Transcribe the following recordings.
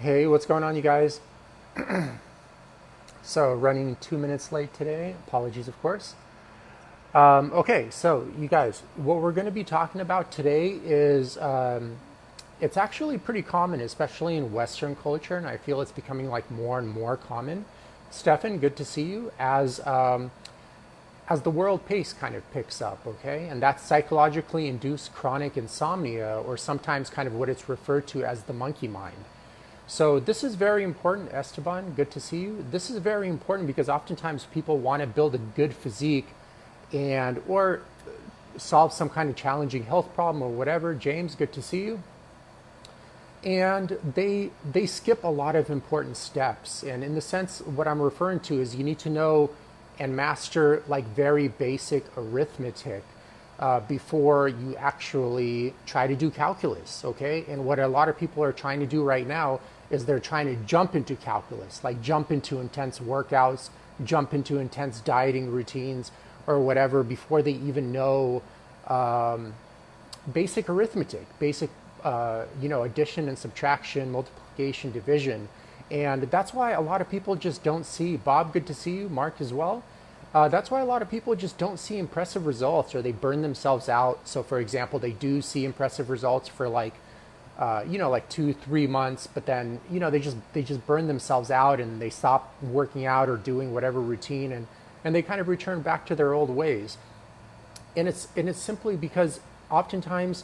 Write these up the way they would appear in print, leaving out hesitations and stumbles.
Hey, what's going on, you guys? So, running 2 minutes late today. Apologies, of course. Okay, so you guys, what we're going to be talking about today is it's actually pretty common, especially in Western culture, and I feel it's becoming like more and more common. Stefan, good to see you. As the world pace kind of picks up, okay, and that's psychologically induced chronic insomnia, or sometimes kind of what it's referred to as the monkey mind. So this is very important, Esteban. Good to see you. This is very important because oftentimes people want to build a good physique and or solve some kind of challenging health problem or whatever. James, good to see you. And they skip a lot of important steps. And in the sense, what I'm referring to is you need to know and master like very basic arithmetic before you actually try to do calculus, okay? And what a lot of people are trying to do right now is they're trying to jump into calculus, like jump into intense workouts, jump into intense dieting routines or whatever before they even know basic arithmetic, basic, addition and subtraction, multiplication, division. And that's why a lot of people just don't see, Bob, good to see you, Mark as well. That's why a lot of people just don't see impressive results or they burn themselves out. So for example, they do see impressive results for like 2, 3 months, but then, they just burn themselves out and they stop working out or doing whatever routine and they kind of return back to their old ways. And it's simply because oftentimes,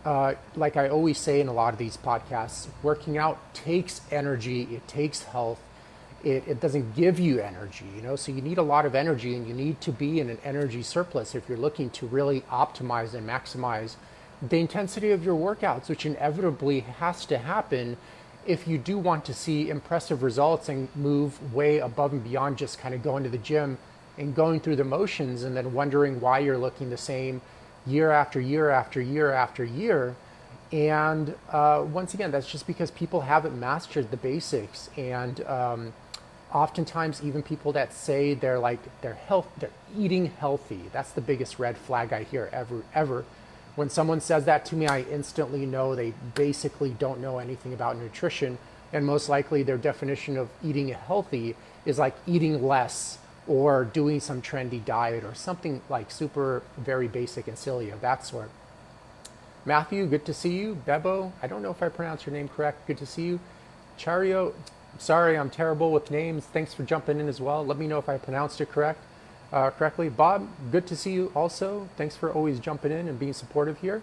like I always say in a lot of these podcasts, working out takes energy, it takes health. It doesn't give you energy. So you need a lot of energy and you need to be in an energy surplus if you're looking to really optimize and maximize the intensity of your workouts, which inevitably has to happen if you do want to see impressive results and move way above and beyond just kind of going to the gym and going through the motions and then wondering why you're looking the same year after year after year after year. And once again, that's just because people haven't mastered the basics. And oftentimes, even people that say they're eating healthy, that's the biggest red flag I hear ever. When someone says that to me, I instantly know they basically don't know anything about nutrition. And most likely their definition of eating healthy is like eating less or doing some trendy diet or something like super, very basic and silly of that sort. Matthew, good to see you. Bebo, I don't know if I pronounced your name correct. Good to see you. Chario, sorry, I'm terrible with names. Thanks for jumping in as well. Let me know if I pronounced it correctly. Bob, good to see you also. Thanks for always jumping in and being supportive here.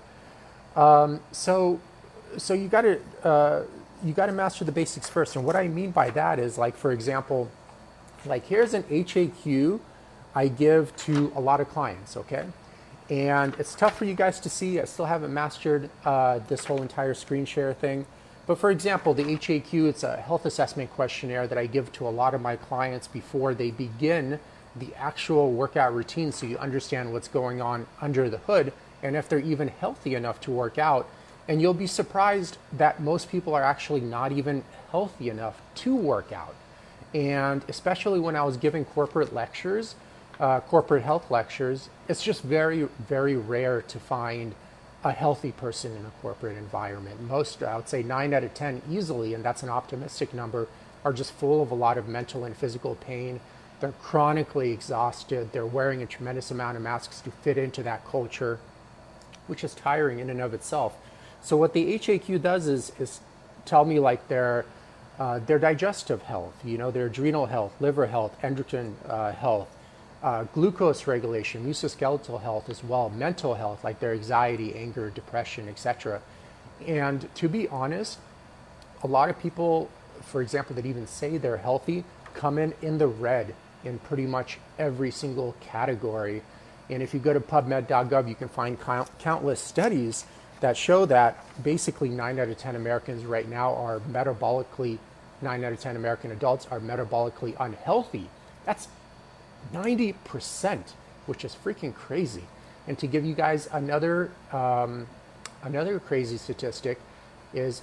So you got to master the basics first. And what I mean by that is, like, for example, like here's an HAQ I give to a lot of clients, okay? And it's tough for you guys to see. I still haven't mastered this whole entire screen share thing. But for example, the HAQ, it's a health assessment questionnaire that I give to a lot of my clients before they begin the actual workout routine, so you understand what's going on under the hood and if they're even healthy enough to work out. And you'll be surprised that most people are actually not even healthy enough to work out. And especially when I was giving corporate lectures, corporate health lectures, it's just very, very rare to find a healthy person in a corporate environment. Most, I would say 9 out of 10 easily, and that's an optimistic number, are just full of a lot of mental and physical pain. They're chronically exhausted. They're wearing a tremendous amount of masks to fit into that culture, which is tiring in and of itself. So what the HAQ does is tell me like their digestive health, their adrenal health, liver health, endocrine health, glucose regulation, musculoskeletal health as well, mental health, like their anxiety, anger, depression, etc. And to be honest, a lot of people, for example, that even say they're healthy, come in the red in pretty much every single category. And if you go to pubmed.gov, you can find countless studies that show that basically 9 out of 10 Americans right now are 9 out of 10 American adults are metabolically unhealthy. That's 90%, which is freaking crazy. And to give you guys another crazy statistic is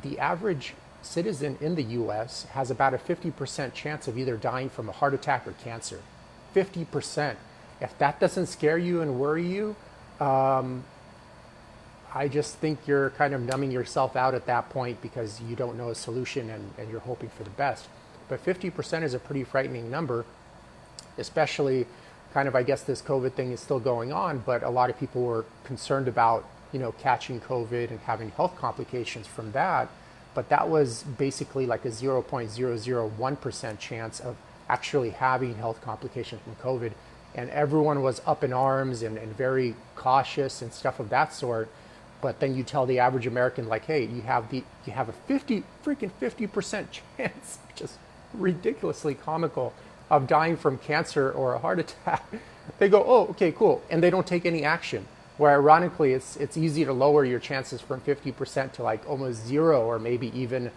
the average citizen in the US has about a 50% chance of either dying from a heart attack or cancer. 50%. If that doesn't scare you and worry you, I just think you're kind of numbing yourself out at that point because you don't know a solution and you're hoping for the best. But 50% is a pretty frightening number, especially kind of, I guess this COVID thing is still going on, but a lot of people were concerned about, catching COVID and having health complications from that. But that was basically like a 0.001% chance of actually having health complications from COVID. And everyone was up in arms and very cautious and stuff of that sort. But then you tell the average American, like, hey, you have a 50% chance, which is ridiculously comical, of dying from cancer or a heart attack. They go, oh, okay, cool. And they don't take any action. Where ironically, it's easy to lower your chances from 50% to like almost zero, or maybe even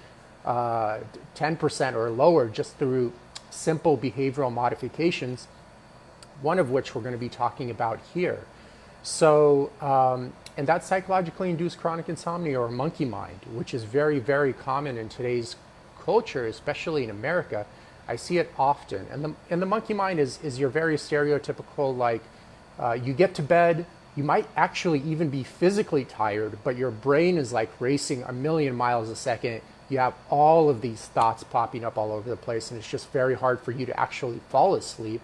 10% or lower, just through simple behavioral modifications, one of which we're going to be talking about here. So, and that's psychologically induced chronic insomnia, or monkey mind, which is very, very common in today's culture, especially in America. I see it often. And the monkey mind is your very stereotypical, like, you get to bed, you might actually even be physically tired, but your brain is like racing a million miles a second. You have all of these thoughts popping up all over the place, and it's just very hard for you to actually fall asleep.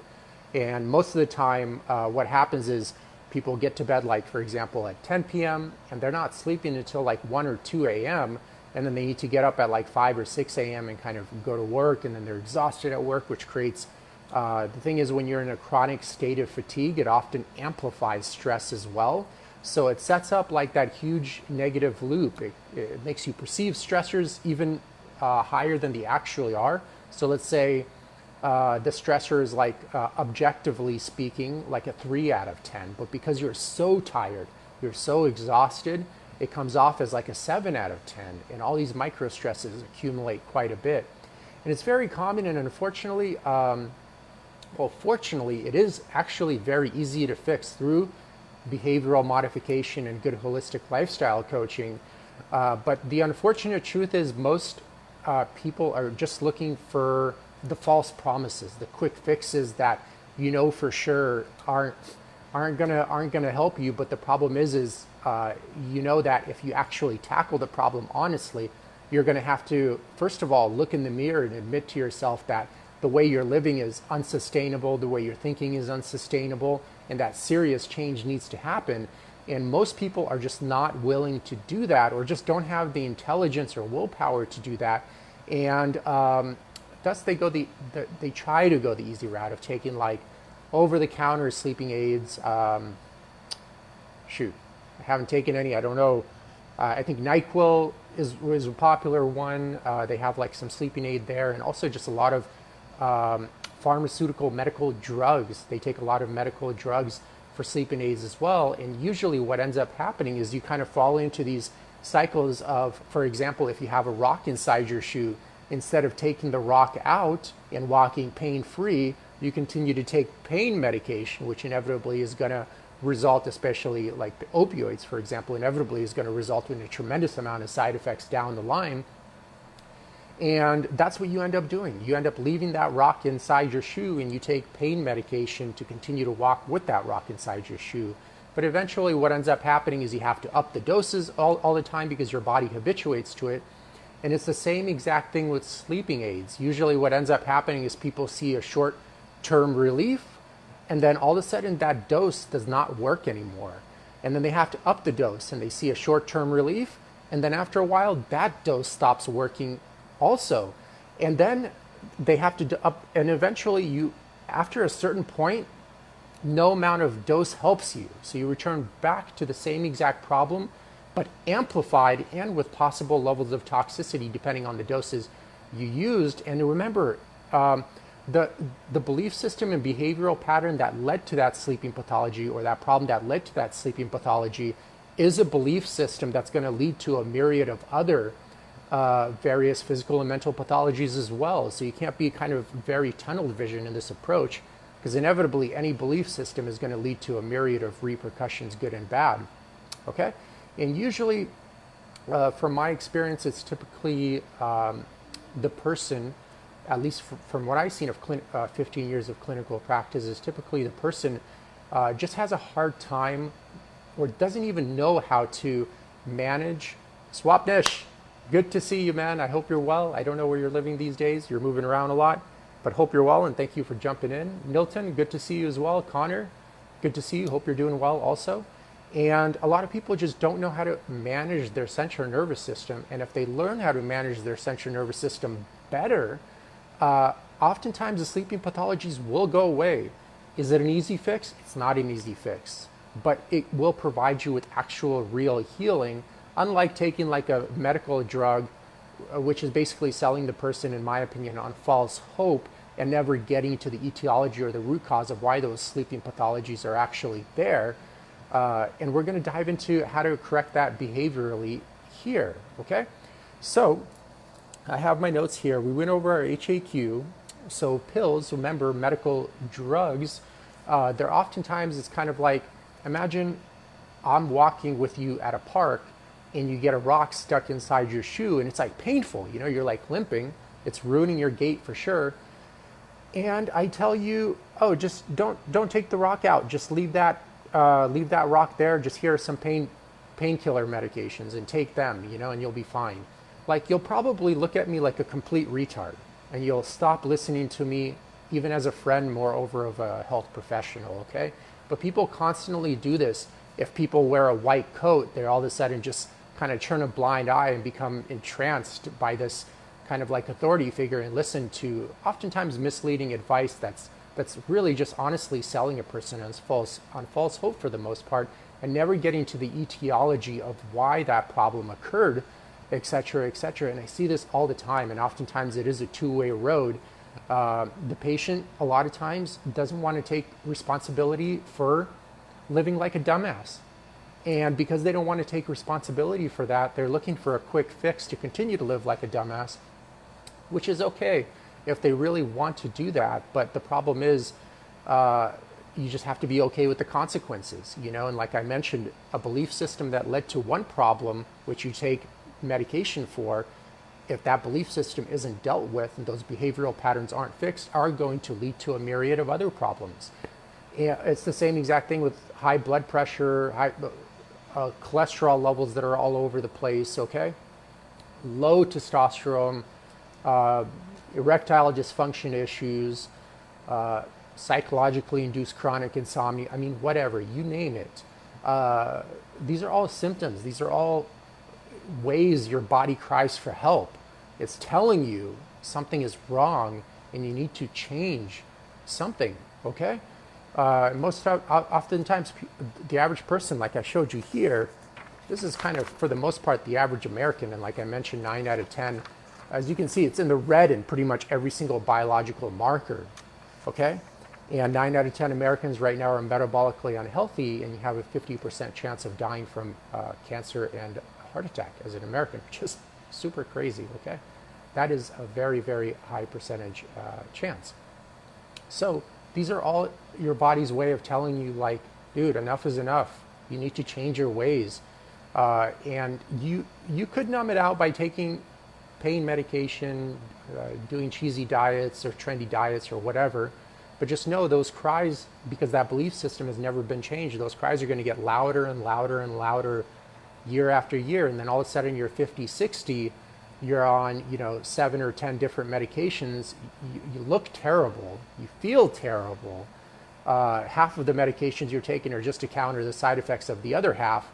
And most of the time, what happens is people get to bed, like, for example, at 10 p.m., and they're not sleeping until like 1 or 2 a.m., and then they need to get up at like 5 or 6 a.m. and kind of go to work, and then they're exhausted at work, which creates, the thing is, when you're in a chronic state of fatigue, it often amplifies stress as well. So it sets up like that huge negative loop. It makes you perceive stressors even higher than they actually are. So let's say the stressor is like, objectively speaking, like a 3 out of 10, but because you're so tired, you're so exhausted, it comes off as like a 7 out of 10, and all these micro stresses accumulate quite a bit. And it's very common, and unfortunately, fortunately, it is actually very easy to fix through behavioral modification and good holistic lifestyle coaching. But the unfortunate truth is most people are just looking for the false promises, the quick fixes that for sure aren't gonna help you. But the problem is that if you actually tackle the problem honestly, you're gonna have to, first of all, look in the mirror and admit to yourself that the way you're living is unsustainable, the way you're thinking is unsustainable, and that serious change needs to happen. And most people are just not willing to do that, or just don't have the intelligence or willpower to do that. And thus they try to go the easy route of taking like over-the-counter sleeping aids. I haven't taken any, I don't know. I think NyQuil is a popular one. They have like some sleeping aid there, and also just a lot of pharmaceutical medical drugs. They take a lot of medical drugs for sleeping aids as well. And usually what ends up happening is you kind of fall into these cycles of, for example, if you have a rock inside your shoe, instead of taking the rock out and walking pain-free, you continue to take pain medication, which inevitably is going to result, especially like the opioids, for example, inevitably is going to result in a tremendous amount of side effects down the line. And that's what you end up doing. You end up leaving that rock inside your shoe, and you take pain medication to continue to walk with that rock inside your shoe. But eventually what ends up happening is you have to up the doses all the time because your body habituates to it. And it's the same exact thing with sleeping aids. Usually what ends up happening is people see a short-term relief, and then all of a sudden that dose does not work anymore. And then they have to up the dose, and they see a short-term relief, and then after a while that dose stops working also. And then they have to up, and eventually after a certain point, no amount of dose helps you. So you return back to the same exact problem, but amplified and with possible levels of toxicity depending on the doses you used. And remember, the belief system and behavioral pattern that led to that sleeping pathology, or that problem that led to that sleeping pathology, is a belief system that's going to lead to a myriad of other various physical and mental pathologies as well. So you can't be kind of very tunnel vision in this approach, because inevitably any belief system is going to lead to a myriad of repercussions, good and bad. Okay? And usually, from my experience, it's typically the person, at least from what I've seen of 15 years of clinical practice, is typically the person just has a hard time, or doesn't even know how to manage. Swapnish, good to see you, man. I hope you're well. I don't know where you're living these days. You're moving around a lot, but hope you're well, and thank you for jumping in. Milton, good to see you as well. Connor, good to see you. Hope you're doing well also. And a lot of people just don't know how to manage their central nervous system. And if they learn how to manage their central nervous system better, oftentimes the sleeping pathologies will go away. Is it an easy fix? It's not an easy fix, but it will provide you with actual real healing, unlike taking like a medical drug, which is basically selling the person, in my opinion, on false hope and never getting to the etiology or the root cause of why those sleeping pathologies are actually there. And we're going to dive into how to correct that behaviorally here, okay? So I have my notes here. We went over our HAQ. So pills, remember, medical drugs, they're oftentimes, it's kind of like, imagine I'm walking with you at a park and you get a rock stuck inside your shoe and it's like painful, you know, you're like limping, it's ruining your gait for sure. And I tell you, oh, just don't take the rock out, just leave that rock there. Just here are some painkiller medications and take them, you know, and you'll be fine. Like, you'll probably look at me like a complete retard, and you'll stop listening to me, even as a friend, moreover of a health professional, okay? But people constantly do this. If people wear a white coat, they all of a sudden just kind of turn a blind eye and become entranced by this kind of like authority figure and listen to oftentimes misleading advice that's really just honestly selling a person on false hope for the most part, and never getting to the etiology of why that problem occurred, et cetera, et cetera. And I see this all the time, and oftentimes it is a two-way road. The patient, a lot of times, doesn't want to take responsibility for living like a dumbass. And because they don't want to take responsibility for that, they're looking for a quick fix to continue to live like a dumbass, which is okay if they really want to do that. But the problem is, you just have to be okay with the consequences, you know. And like I mentioned, a belief system that led to one problem, which you take medication for, if that belief system isn't dealt with and those behavioral patterns aren't fixed, are going to lead to a myriad of other problems. And it's the same exact thing with high blood pressure, high cholesterol levels that are all over the place, okay? Low testosterone, erectile dysfunction issues, psychologically induced chronic insomnia, I mean, whatever, you name it. These are all symptoms. These are all ways your body cries for help. It's telling you something is wrong and you need to change something, okay? Oftentimes, the average person, like I showed you here, this is kind of, for the most part, the average American, and like I mentioned, 9 out of 10, as you can see, it's in the red in pretty much every single biological marker, okay? And 9 out of 10 Americans right now are metabolically unhealthy, and you have a 50% chance of dying from cancer and heart attack as an American, which is super crazy, okay? That is a very, very high percentage chance. So these are all your body's way of telling you, like, dude, enough is enough. You need to change your ways. And you could numb it out by taking pain medication, doing cheesy diets or trendy diets or whatever. But just know those cries, because that belief system has never been changed, those cries are going to get louder and louder and louder year after year. And then all of a sudden you're 50, 60, you're on, 7 or 10 different medications. You look terrible. You feel terrible. Half of the medications you're taking are just to counter the side effects of the other half.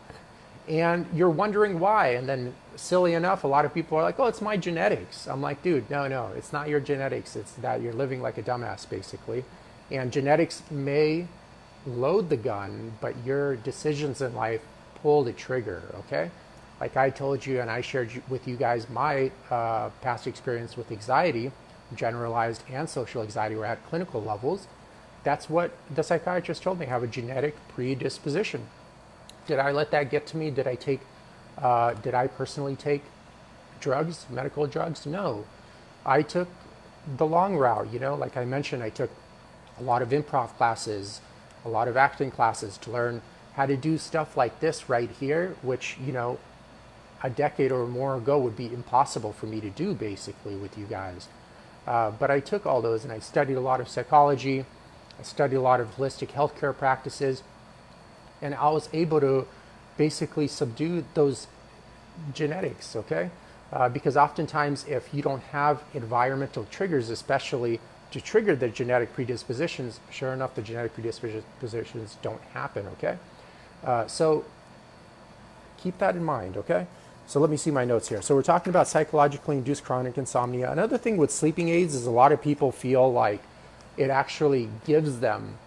And you're wondering why. And then, silly enough, a lot of people are like, oh, it's my genetics. I'm like, dude, no, it's not your genetics. It's that you're living like a dumbass, basically. And genetics may load the gun, but your decisions in life pull the trigger, okay? Like I told you, and I shared with you guys my past experience with anxiety, generalized and social anxiety, were at clinical levels. That's what the psychiatrist told me, I have a genetic predisposition. Did I let that get to me? Did I personally take drugs, medical drugs? No. I took the long route, like I mentioned, I took a lot of improv classes, a lot of acting classes to learn how to do stuff like this right here, which, a decade or more ago would be impossible for me to do, basically, with you guys. But I took all those, and I studied a lot of psychology. I studied a lot of holistic healthcare practices, and I was able to basically subdue those genetics, okay? Because oftentimes if you don't have environmental triggers, especially to trigger the genetic predispositions, sure enough, the genetic predispositions don't happen, okay? So keep that in mind, okay? So let me see my notes here. So we're talking about psychologically induced chronic insomnia. Another thing with sleeping aids is a lot of people feel like it actually gives them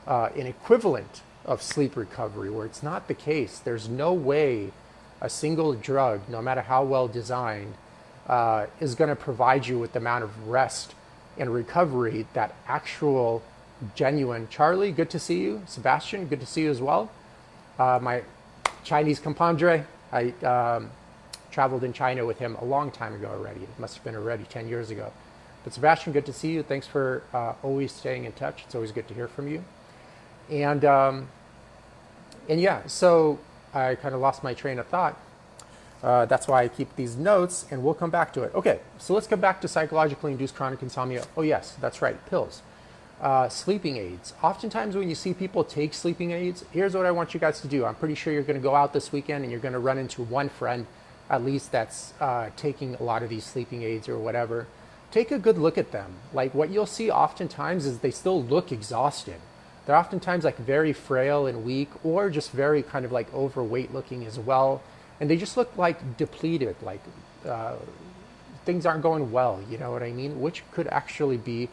an equivalent of sleep recovery, where it's not the case. There's no way a single drug, no matter how well designed, is going to provide you with the amount of rest and recovery that actual, genuine. Charlie, good to see you. Sebastian, good to see you as well. My Chinese compadre, I traveled in China with him a long time ago already. It must have been already 10 years ago. But Sebastian, good to see you. Thanks for always staying in touch. It's always good to hear from you. And yeah, so I kind of lost my train of thought. That's why I keep these notes, and we'll come back to it. Okay, so let's get back to psychologically induced chronic insomnia. Oh yes, that's right, pills. Sleeping aids. Oftentimes when you see people take sleeping aids, here's what I want you guys to do. I'm pretty sure you're going to go out this weekend and you're going to run into one friend, at least, that's taking a lot of these sleeping aids or whatever. Take a good look at them. Like, what you'll see oftentimes is they still look exhausted. They're oftentimes like very frail and weak, or just very kind of like overweight looking as well. And they just look like depleted, like things aren't going well, you know what I mean? Which could actually be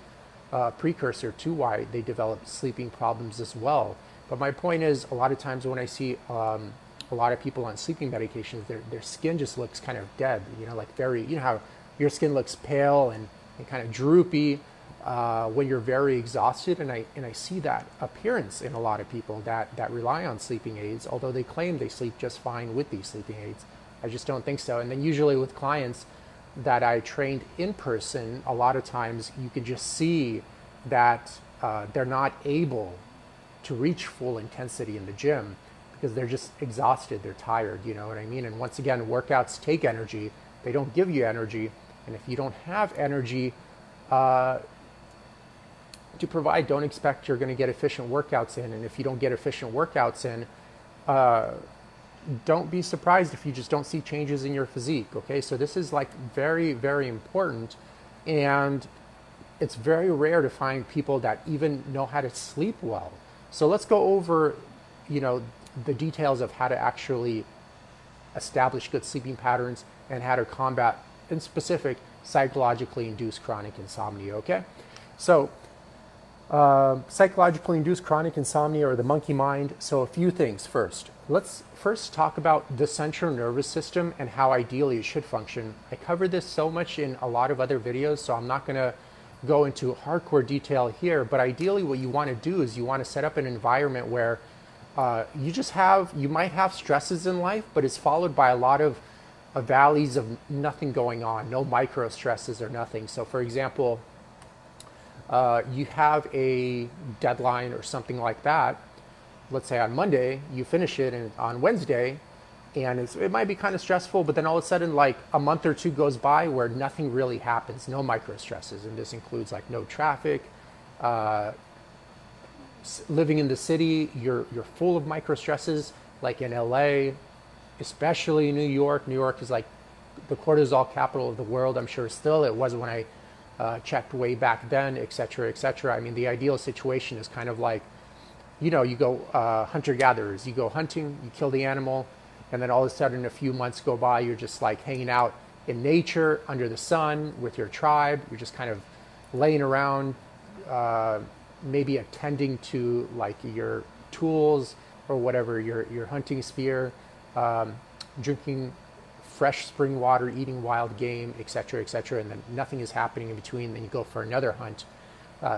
a precursor to why they develop sleeping problems as well. But my point is, a lot of times when I see a lot of people on sleeping medications, their skin just looks kind of dead, you know, like very, you know how your skin looks pale and kind of droopy when you're very exhausted. And I see that appearance in a lot of people that rely on sleeping aids, although they claim they sleep just fine with these sleeping aids. I just don't think so. And then usually with clients that I trained in person, a lot of times you can just see that they're not able to reach full intensity in the gym because they're just exhausted, they're tired, you know what I mean? And once again, workouts take energy, they don't give you energy. And if you don't have energy to provide, don't expect you're going to get efficient workouts in. And if you don't get efficient workouts in, don't be surprised if you just don't see changes in your physique, okay? So this is like very, very important. And it's very rare to find people that even know how to sleep well. So let's go over, you know, the details of how to actually establish good sleeping patterns and how to combat, in specific, psychologically induced chronic insomnia, okay? So psychologically induced chronic insomnia, or the monkey mind. So a few things first. Let's first talk about the central nervous system and how ideally it should function. I covered this so much in a lot of other videos, so I'm not going to go into hardcore detail here, but ideally what you want to do is you want to set up an environment where you might have stresses in life, but it's followed by a lot of valleys of nothing going on, no micro stresses or nothing. So for example, you have a deadline or something like that. Let's say on Monday, you finish it, and on Wednesday, and it might be kind of stressful, but then all of a sudden, like a month or two goes by where nothing really happens, no micro stresses. And this includes like no traffic, living in the city, you're full of micro stresses, like in LA, especially New York. New York is like the cortisol capital of the world. I'm sure still it was when I checked way back then, et cetera, et cetera. I mean, the ideal situation is kind of like, you know, you go hunter-gatherers, you go hunting, you kill the animal, and then all of a sudden a few months go by, you're just like hanging out in nature under the sun with your tribe. You're just kind of laying around, maybe attending to like your tools or whatever, your hunting spear, drinking fresh spring water, eating wild game, et cetera, and then nothing is happening in between. Then you go for another hunt,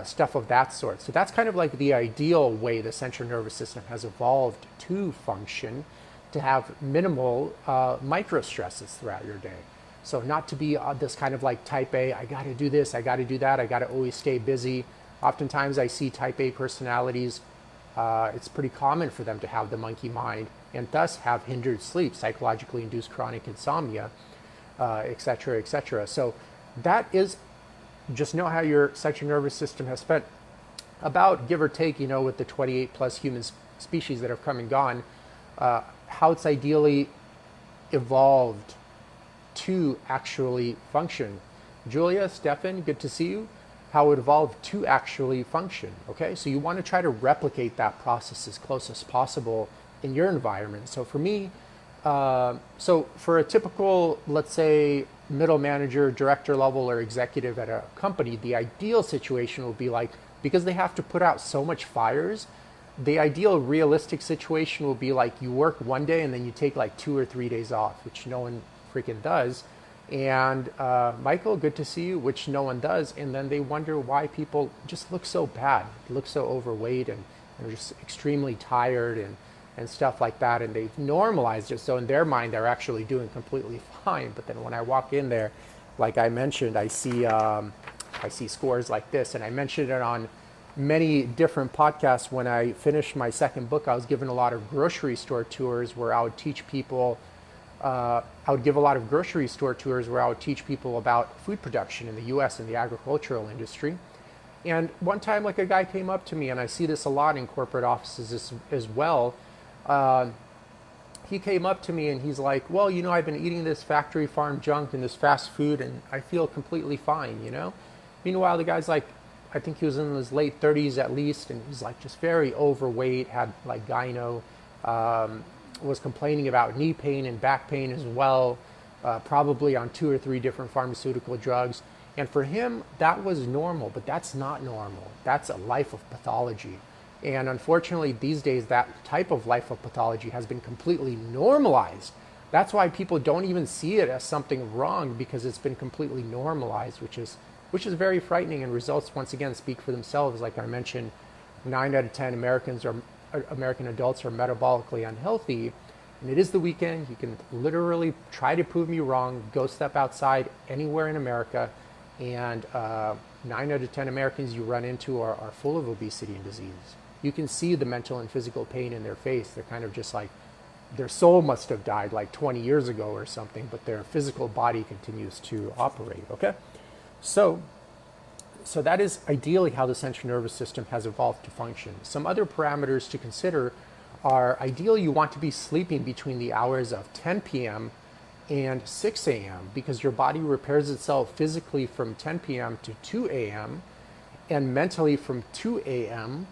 stuff of that sort. So that's kind of like the ideal way the central nervous system has evolved to function, to have minimal micro stresses throughout your day. So not to be this kind of like type A, I got to do this, I got to do that, I got to always stay busy. Oftentimes I see type A personalities, it's pretty common for them to have the monkey mind and thus have hindered sleep, psychologically induced chronic insomnia, et cetera, et cetera. So that is, just know how your central nervous system has spent about, give or take, you know, with the 28 plus human species that have come and gone, how it's ideally evolved to actually function. Julia, Stefan, good to see you. How it evolved to actually function. Okay, so you want to try to replicate that process as close as possible in your environment. So for me, so for a typical, let's say, middle manager, director level, or executive at a company, the ideal situation will be like, because they have to put out so much fires, the ideal realistic situation will be like you work one day and then you take like 2 or 3 days off, which no one freaking does. And Michael, good to see you, which no one does. And then they wonder why people just look so bad, look so overweight, and are just extremely tired and stuff like that. And they've normalized it. So in their mind, they're actually doing completely fine. But then when I walk in there, like I mentioned, I see scores like this. And I mentioned it on many different podcasts. When I finished my second book, I was given a lot of grocery store tours where I would teach people I would give a lot of grocery store tours where I would teach people about food production in the US and the agricultural industry. And one time, like, a guy came up to me, and I see this a lot in corporate offices as well. He came up to me and he's like, well, I've been eating this factory farm junk and this fast food and I feel completely fine, Meanwhile, the guy's like, I think he was in his late 30s at least, and he's like just very overweight, had like gyno, was complaining about knee pain and back pain as well, probably on 2 or 3 different pharmaceutical drugs. And for him, that was normal, but that's not normal. That's a life of pathology. And unfortunately, these days, that type of life of pathology has been completely normalized. That's why people don't even see it as something wrong, because it's been completely normalized, which is very frightening. And results, once again, speak for themselves. Like I mentioned, 9 out of 10 American adults are metabolically unhealthy, and it is the weekend. You can literally try to prove me wrong. Go step outside anywhere in America, and 9 out of 10 Americans you run into are full of obesity and disease. You can see the mental and physical pain in their face. They're kind of just like, their soul must have died like 20 years ago or something, but their physical body continues to operate, okay? So that is ideally how the central nervous system has evolved to function. Some other parameters to consider are, ideally you want to be sleeping between the hours of 10 p.m. and 6 a.m. because your body repairs itself physically from 10 p.m. to 2 a.m. and mentally from 2 a.m.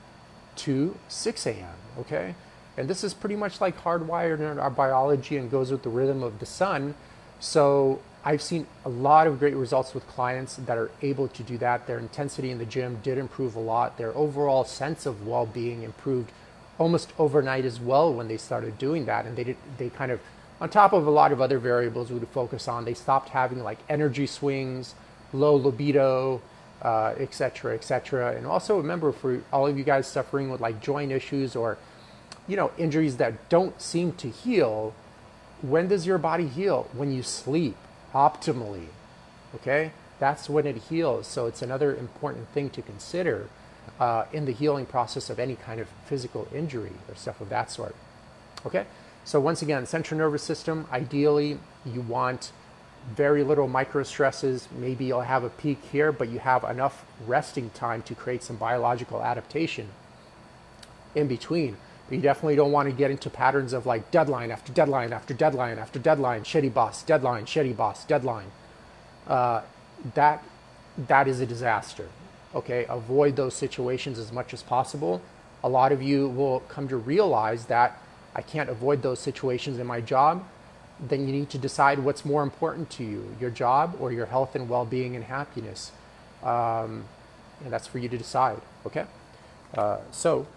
to 6 a.m., okay? And this is pretty much like hardwired in our biology and goes with the rhythm of the sun. So I've seen a lot of great results with clients that are able to do that. Their intensity in the gym did improve a lot. Their overall sense of well-being improved almost overnight as well when they started doing that. And they kind of, on top of a lot of other variables we would focus on, they stopped having like energy swings, low libido, et cetera, et cetera. And also remember, for all of you guys suffering with like joint issues or, injuries that don't seem to heal, when does your body heal? When you sleep optimally, okay? That's when it heals. So it's another important thing to consider in the healing process of any kind of physical injury or stuff of that sort, okay? So once again, central nervous system, ideally you want very little micro stresses. Maybe you'll have a peak here, but you have enough resting time to create some biological adaptation in between. But you definitely don't want to get into patterns of like deadline after deadline after deadline after deadline, shitty boss, deadline. That is a disaster. Okay, avoid those situations as much as possible. A lot of you will come to realize that I can't avoid those situations in my job. Then you need to decide what's more important to you, your job or your health and well-being and happiness. And that's for you to decide. Okay, so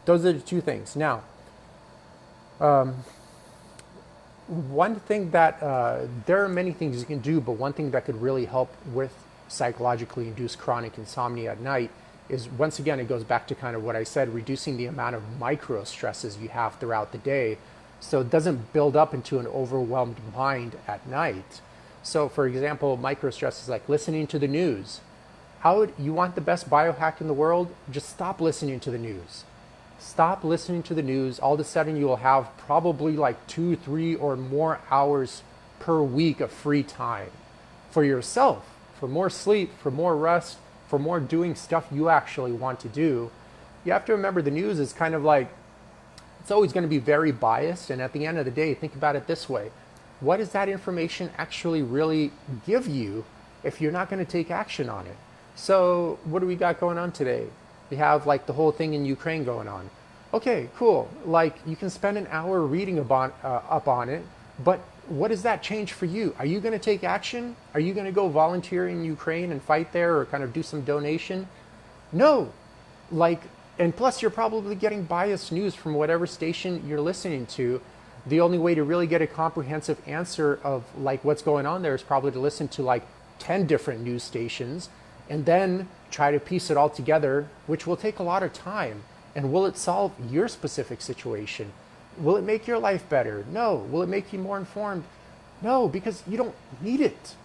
those are the two things. Now, one thing that, there are many things you can do, but one thing that could really help with psychologically induced chronic insomnia at night is, once again, it goes back to kind of what I said, reducing the amount of micro stresses you have throughout the day so it doesn't build up into an overwhelmed mind at night. So for example, micro stresses like listening to the news. You want the best biohack in the world? Just stop listening to the news. Stop listening to the news. All of a sudden you will have probably like 2, 3 or more hours per week of free time for yourself, for more sleep, for more rest, for more doing stuff you actually want to do. You have to remember the news is kind of like, it's always going to be very biased. And at the end of the day, think about it this way. what does that information actually really give you if you're not going to take action on it? So what do we got going on today? We have like the whole thing in Ukraine going on. Okay, cool. Like you can spend an hour reading up on it, but what does that change for you? Are you going to take action? Are you going to go volunteer in Ukraine and fight there or kind of do some donation? No. Like, and plus you're probably getting biased news from whatever station you're listening to. The only way to really get a comprehensive answer of like what's going on there is probably to listen to like 10 different news stations and then try to piece it all together, which will take a lot of time. And will it solve your specific situation? Will it make your life better? No. Will it make you more informed? No, because you don't need it.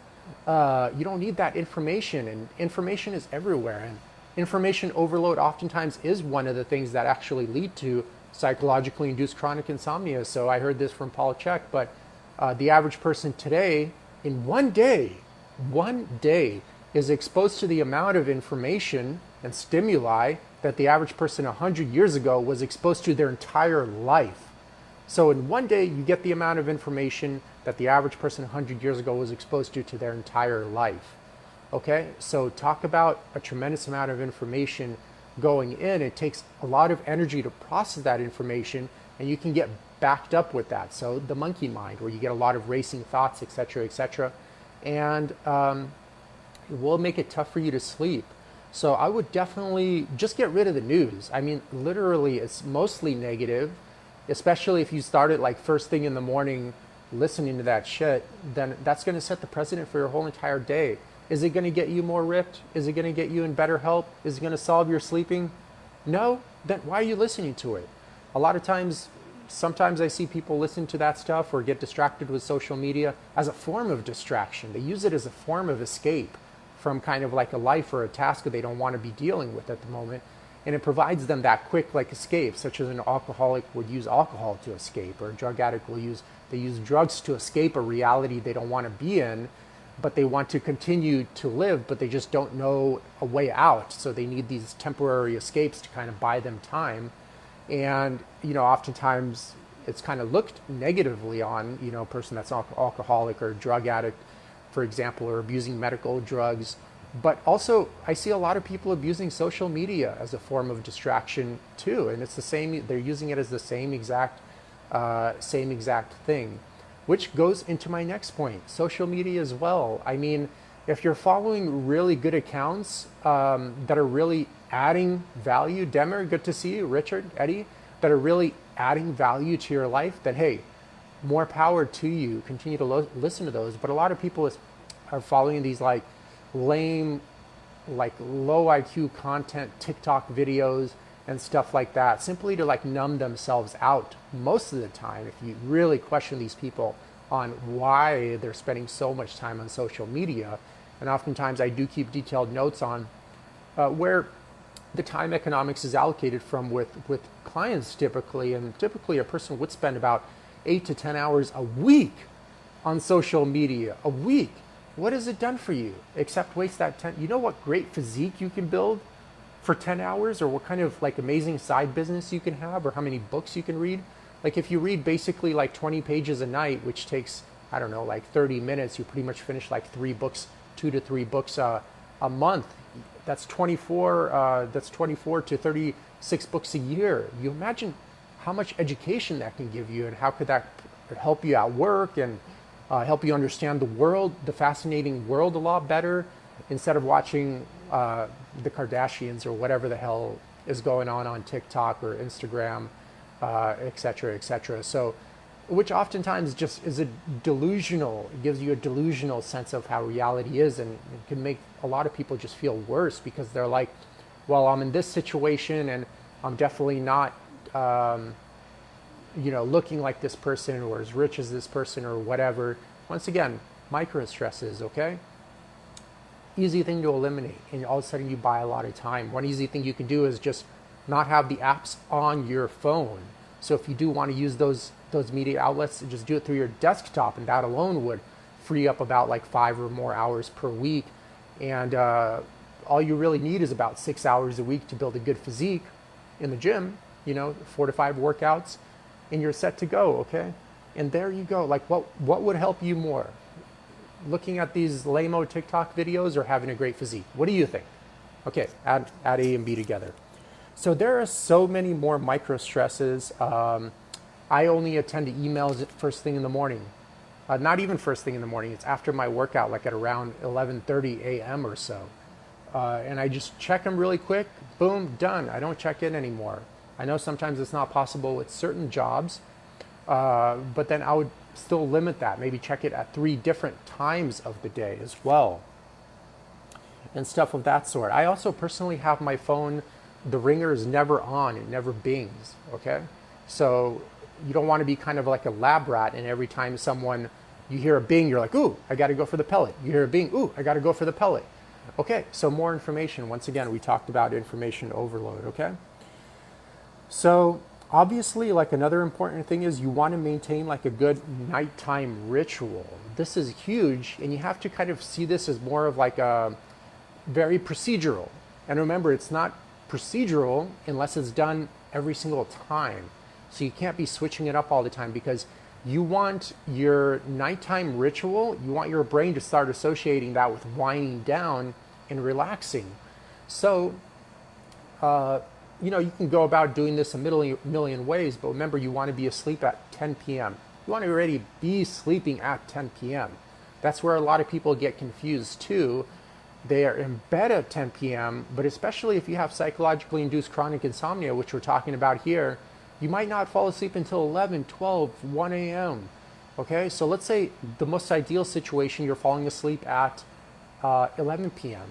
You don't need that information, and information is everywhere. And information overload oftentimes is one of the things that actually lead to psychologically induced chronic insomnia. So I heard this from Paul Chek, but the average person today, in one day, is exposed to the amount of information and stimuli that the average person 100 years ago was exposed to their entire life. So in one day, you get the amount of information that the average person 100 years ago was exposed to their entire life. Okay, so talk about a tremendous amount of information going in. It takes a lot of energy to process that information, and you can get backed up with that. So the monkey mind, where you get a lot of racing thoughts, etc., and it will make it tough for you to sleep. So I would definitely just get rid of the news. I mean, literally, it's mostly negative, especially if you started like first thing in the morning listening to that shit, then that's going to set the precedent for your whole entire day. Is it going to get you more ripped? Is it going to get you in better health? Is it going to solve your sleeping? No? Then why are you listening to it? A lot of times, sometimes I see people listen to that stuff or get distracted with social media as a form of distraction. They use it as a form of escape from kind of like a life or a task that they don't want to be dealing with at the moment. And it provides them that quick like escape, such as an alcoholic would use alcohol to escape, or a drug addict will use drugs to escape a reality they don't want to be in, but they want to continue to live, but they just don't know a way out. So they need these temporary escapes to kind of buy them time. And, oftentimes it's kind of looked negatively on, a person that's alcoholic or drug addict, for example, or abusing medical drugs. But also, I see a lot of people abusing social media as a form of distraction too. And it's the same, they're using it as the same exact thing, which goes into my next point, social media as well. I mean, if you're following really good accounts that are really adding value, Demer, good to see you, Richard, Eddie, that are really adding value to your life, then hey, more power to you. Continue to listen to those. But a lot of people are following these like lame, like low IQ content, TikTok videos and stuff like that, simply to like numb themselves out most of the time. If you really question these people on why they're spending so much time on social media, and oftentimes I do keep detailed notes on where the time economics is allocated from with clients typically, and typically a person would spend about 8 to 10 hours a week on social media, a week. What has it done for you except waste that 10? You know what great physique you can build for 10 hours, or what kind of like amazing side business you can have, or how many books you can read? Like if you read basically like 20 pages a night, which takes, I don't know, like 30 minutes, you pretty much finish like 2 to 3 books a month. That's 24 to 36 books a year. You imagine how much education that can give you, and how could that help you at work and help you understand the world, the fascinating world a lot better, instead of watching the Kardashians or whatever the hell is going on TikTok or Instagram, etc. So, which oftentimes just is it gives you a delusional sense of how reality is, and it can make a lot of people just feel worse because they're like, well, I'm in this situation and I'm definitely not looking like this person or as rich as this person or whatever. Once again, micro stresses, okay? Easy thing to eliminate, and all of a sudden you buy a lot of time. One easy thing you can do is just not have the apps on your phone. So if you do want to use those media outlets, just do it through your desktop, and that alone would free up about like 5 or more hours per week. And all you really need is about 6 hours a week to build a good physique in the gym, 4 to 5 workouts, and you're set to go, okay? And there you go. Like what would help you more? Looking at these lame-o TikTok videos or having a great physique? What do you think? Okay, add A and B together. So there are so many more micro stresses. I only attend to emails at first thing in the morning. Not even first thing in the morning. It's after my workout, like at around 11:30 a.m. or so. And I just check them really quick. Boom, done. I don't check in anymore. I know sometimes it's not possible with certain jobs, but then I would still limit that. Maybe check it at 3 different times of the day as well, and stuff of that sort. I also personally have my phone, the ringer is never on, it never bings, okay? So you don't want to be kind of like a lab rat, and every time you hear a bing, you're like, ooh, I got to go for the pellet. You hear a bing, ooh, I got to go for the pellet. Okay, so more information. Once again, we talked about information overload, okay? So obviously, like another important thing is you want to maintain like a good nighttime ritual. This is huge, and you have to kind of see this as more of like a very procedural. And remember, it's not procedural unless it's done every single time. So you can't be switching it up all the time, because you want your nighttime ritual, you want your brain to start associating that with winding down and relaxing. So, you can go about doing this a million ways, but remember, you want to be asleep at 10 p.m. You want to already be sleeping at 10 p.m. That's where a lot of people get confused too. They are in bed at 10 p.m., but especially if you have psychologically induced chronic insomnia, which we're talking about here, you might not fall asleep until 11, 12, 1 a.m. Okay, so let's say the most ideal situation, you're falling asleep at 11 p.m.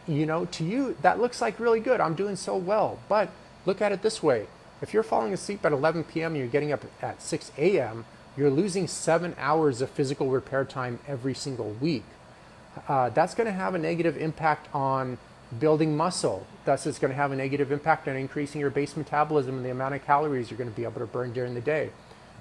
To you, that looks like really good. I'm doing so well. But look at it this way. If you're falling asleep at 11 p.m. and you're getting up at 6 a.m., you're losing 7 hours of physical repair time every single week. That's going to have a negative impact on building muscle. Thus, it's going to have a negative impact on increasing your base metabolism and the amount of calories you're going to be able to burn during the day,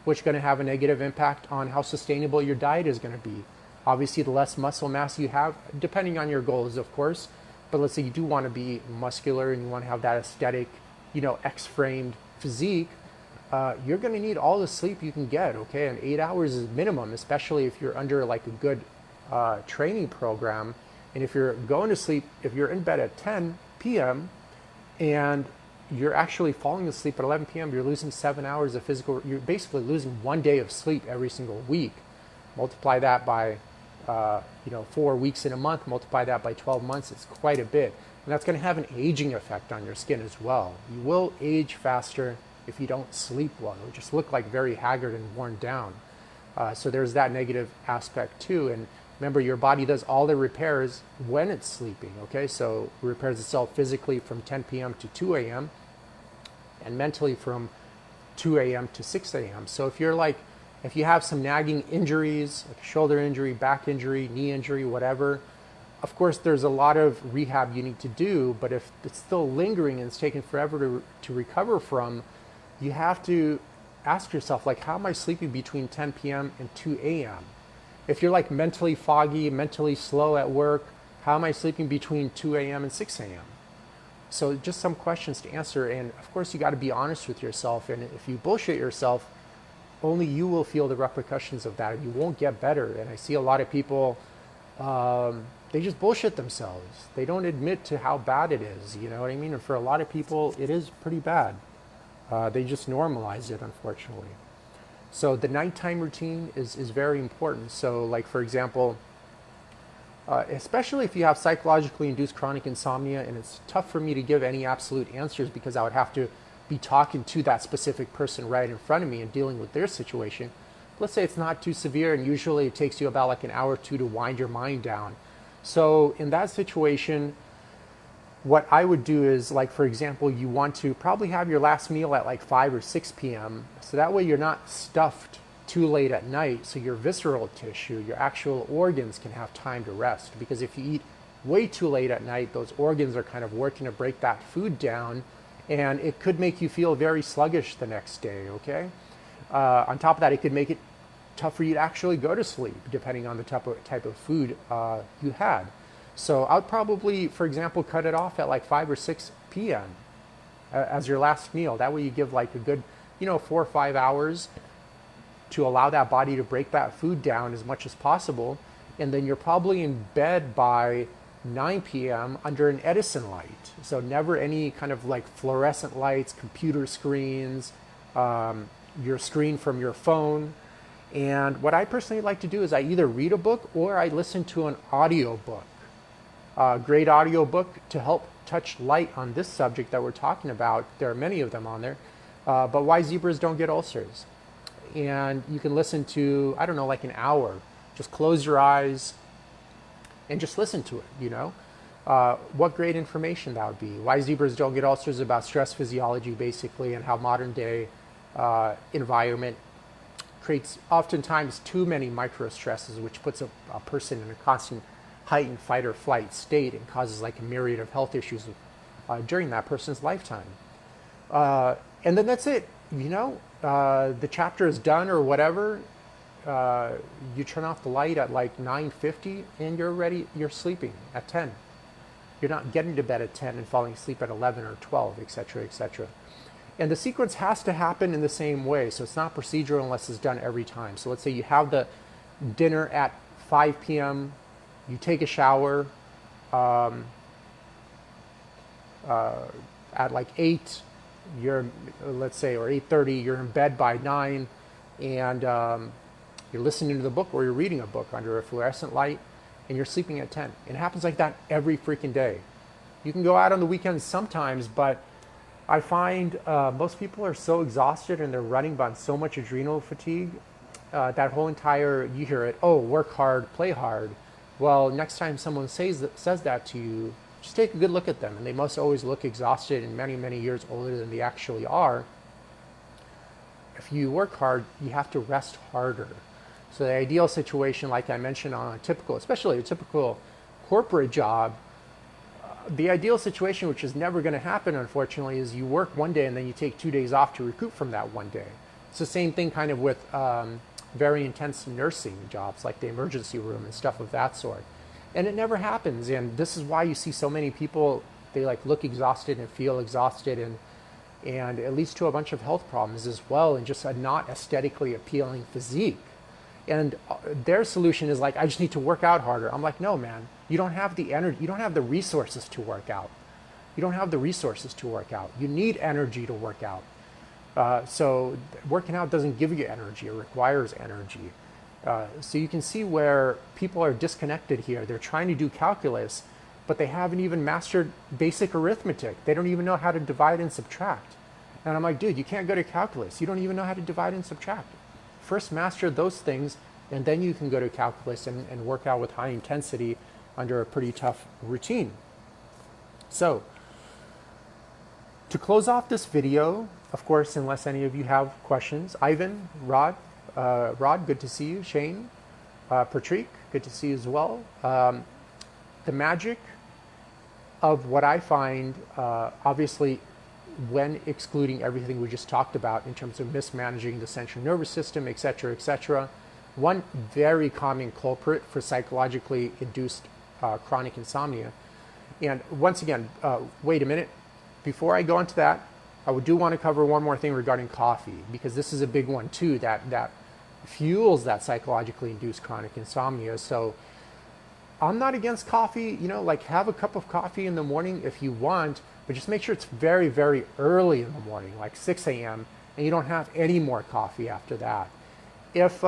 which is going to have a negative impact on how sustainable your diet is going to be. Obviously, the less muscle mass you have, depending on your goals, of course, but let's say you do want to be muscular and you want to have that aesthetic, X-framed physique, you're going to need all the sleep you can get, okay? And 8 hours is minimum, especially if you're under like a good training program. And if you're going to sleep, if you're in bed at 10 p.m. and you're actually falling asleep at 11 p.m., you're losing 7 hours of physical, you're basically losing 1 day of sleep every single week. Multiply that by 4 weeks in a month, multiply that by 12 months, it's quite a bit. And that's going to have an aging effect on your skin as well. You will age faster if you don't sleep well. You'll just look like very haggard and worn down. So there's that negative aspect too. And remember, your body does all the repairs when it's sleeping, okay? So it repairs itself physically from 10 p.m. to 2 a.m. and mentally from 2 a.m. to 6 a.m. So if you have some nagging injuries, like a shoulder injury, back injury, knee injury, whatever, of course, there's a lot of rehab you need to do, but if it's still lingering and it's taking forever to recover from, you have to ask yourself, like, how am I sleeping between 10 p.m. and 2 a.m.? If you're like mentally foggy, mentally slow at work, how am I sleeping between 2 a.m. and 6 a.m.? So just some questions to answer. And of course, you got to be honest with yourself. And if you bullshit yourself, only you will feel the repercussions of that. You won't get better. And I see a lot of people, they just bullshit themselves. They don't admit to how bad it is. You know what I mean? And for a lot of people, it is pretty bad. They just normalize it, unfortunately. So the nighttime routine is very important. So like, for example, especially if you have psychologically induced chronic insomnia, and it's tough for me to give any absolute answers because I would have to be talking to that specific person right in front of me and dealing with their situation. Let's say it's not too severe, and usually it takes you about like an hour or two to wind your mind down. So in that situation, what I would do is, like, for example, you want to probably have your last meal at like 5 or 6 p.m. So that way you're not stuffed too late at night. So your visceral tissue, your actual organs can have time to rest. Because if you eat way too late at night, those organs are kind of working to break that food down, and it could make you feel very sluggish the next day, okay? On top of that, it could make it tough for you to actually go to sleep, depending on the type of food you had. So I would probably, for example, cut it off at like 5 or 6 p.m. As your last meal. That way you give like a good, 4 or 5 hours to allow that body to break that food down as much as possible. And then you're probably in bed by 9 p.m. under an Edison light. So never any kind of like fluorescent lights, computer screens, your screen from your phone. And what I personally like to do is I either read a book or I listen to an audio book. A great audio book to help touch light on this subject that we're talking about. There are many of them on there. But why zebras don't get ulcers. And you can listen to, I don't know, like an hour. Just close your eyes and just listen to it, you know. What great information that would be. Why zebras don't get ulcers, about stress physiology basically, and how modern day environment creates oftentimes too many micro stresses, which puts a person in a constant heightened fight or flight state and causes like a myriad of health issues during that person's lifetime. And then that's it, you know. The chapter is done or whatever. You turn off the light at like 9:50 and you're ready, you're sleeping at 10. You're not getting to bed at 10 and falling asleep at 11 or 12, etc., etc. And the sequence has to happen in the same way. So it's not procedural unless it's done every time. So let's say you have the dinner at 5 p.m., you take a shower at like 8, you're, let's say, or 8:30, you're in bed by 9, and you're listening to the book or you're reading a book under a fluorescent light, and you're sleeping at 10. It happens like that every freaking day. You can go out on the weekends sometimes, but I find most people are so exhausted and they're running on so much adrenal fatigue. That whole entire, you hear it, oh, work hard, play hard. Well, next time someone says that to you, just take a good look at them. And they must always look exhausted and many, many years older than they actually are. If you work hard, you have to rest harder. So the ideal situation, like I mentioned on a typical, especially a typical corporate job, the ideal situation, which is never going to happen, unfortunately, is you work one day and then you take 2 days off to recoup from that one day. It's the same thing kind of with very intense nursing jobs like the emergency room and stuff of that sort. And it never happens. And this is why you see so many people, they like look exhausted and feel exhausted, and it leads to a bunch of health problems as well, and just a not aesthetically appealing physique. And their solution is like, I just need to work out harder. I'm like, no, man, you don't have the energy, you don't have the resources to work out. You don't have the resources to work out. You need energy to work out. So working out doesn't give you energy, it requires energy. So you can see where people are disconnected here. They're trying to do calculus, but they haven't even mastered basic arithmetic. They don't even know how to divide and subtract. And I'm like, dude, you can't go to calculus. You don't even know how to divide and subtract. First master those things, and then you can go to calculus and work out with high intensity under a pretty tough routine. So, to close off this video, of course, unless any of you have questions, Ivan, Rod, good to see you. Shane, Patrick, good to see you as well. The magic of what I find, obviously, when excluding everything we just talked about in terms of mismanaging the central nervous system, etc., etc., one very common culprit for psychologically induced chronic insomnia. And once again, wait a minute, before I go into that, I do want to cover one more thing regarding coffee, because this is a big one too, that fuels that psychologically induced chronic insomnia. So I'm not against coffee, you know, like have a cup of coffee in the morning if you want, but just make sure it's very, very early in the morning, like 6 a.m., and you don't have any more coffee after that. If,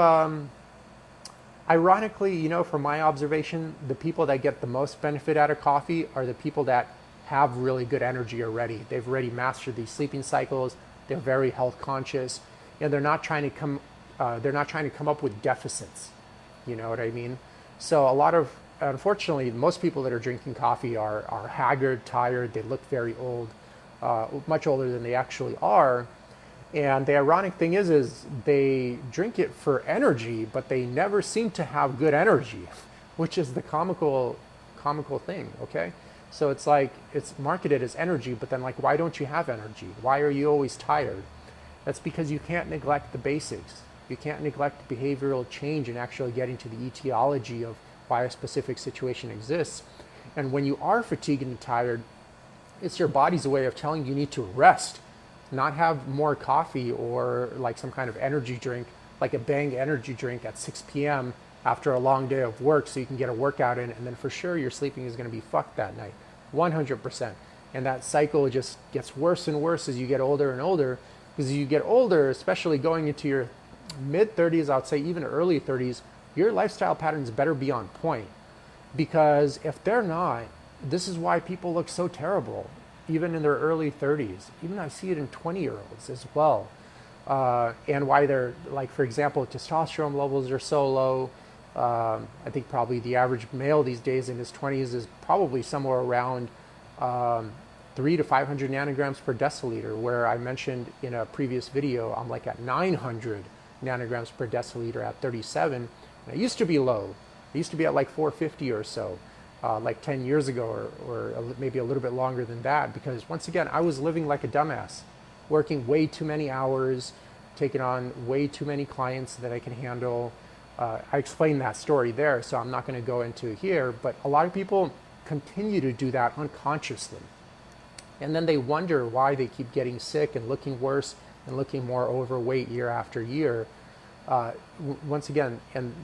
ironically, you know, from my observation, the people that get the most benefit out of coffee are the people that have really good energy already. They've already mastered these sleeping cycles. They're very health conscious, and they're not trying to come up with deficits. You know what I mean? So a lot of, unfortunately, most people that are drinking coffee are haggard, tired. They look very old, much older than they actually are. And the ironic thing is they drink it for energy, but they never seem to have good energy, which is the comical thing. Okay. So it's like, it's marketed as energy, but then like, why don't you have energy? Why are you always tired? That's because you can't neglect the basics. You can't neglect behavioral change and actually getting to the etiology of why a specific situation exists. And when you are fatigued and tired, it's your body's way of telling you need to rest, not have more coffee or like some kind of energy drink like a Bang energy drink at 6 p.m. after a long day of work so you can get a workout in, and then for sure your sleeping is going to be fucked that night, 100%. And that cycle just gets worse and worse as you get older and older, because as you get older, especially going into your mid 30s, I'd say even early 30s, your lifestyle patterns better be on point. Because if they're not, this is why people look so terrible, even in their early 30s. Even I see it in 20-year-olds as well. And why they're, like, for example, testosterone levels are so low. I think probably the average male these days in his 20s is probably somewhere around 300 to 500 nanograms per deciliter, where I mentioned in a previous video, I'm like at 900 nanograms per deciliter at 37. And I used to be low. I used to be at like 450 or so, like 10 years ago, or maybe a little bit longer than that, because once again, I was living like a dumbass, working way too many hours, taking on way too many clients that I can handle. I explained that story there, so I'm not going to go into it here, but a lot of people continue to do that unconsciously. And then they wonder why they keep getting sick and looking worse and looking more overweight year after year. Once again, and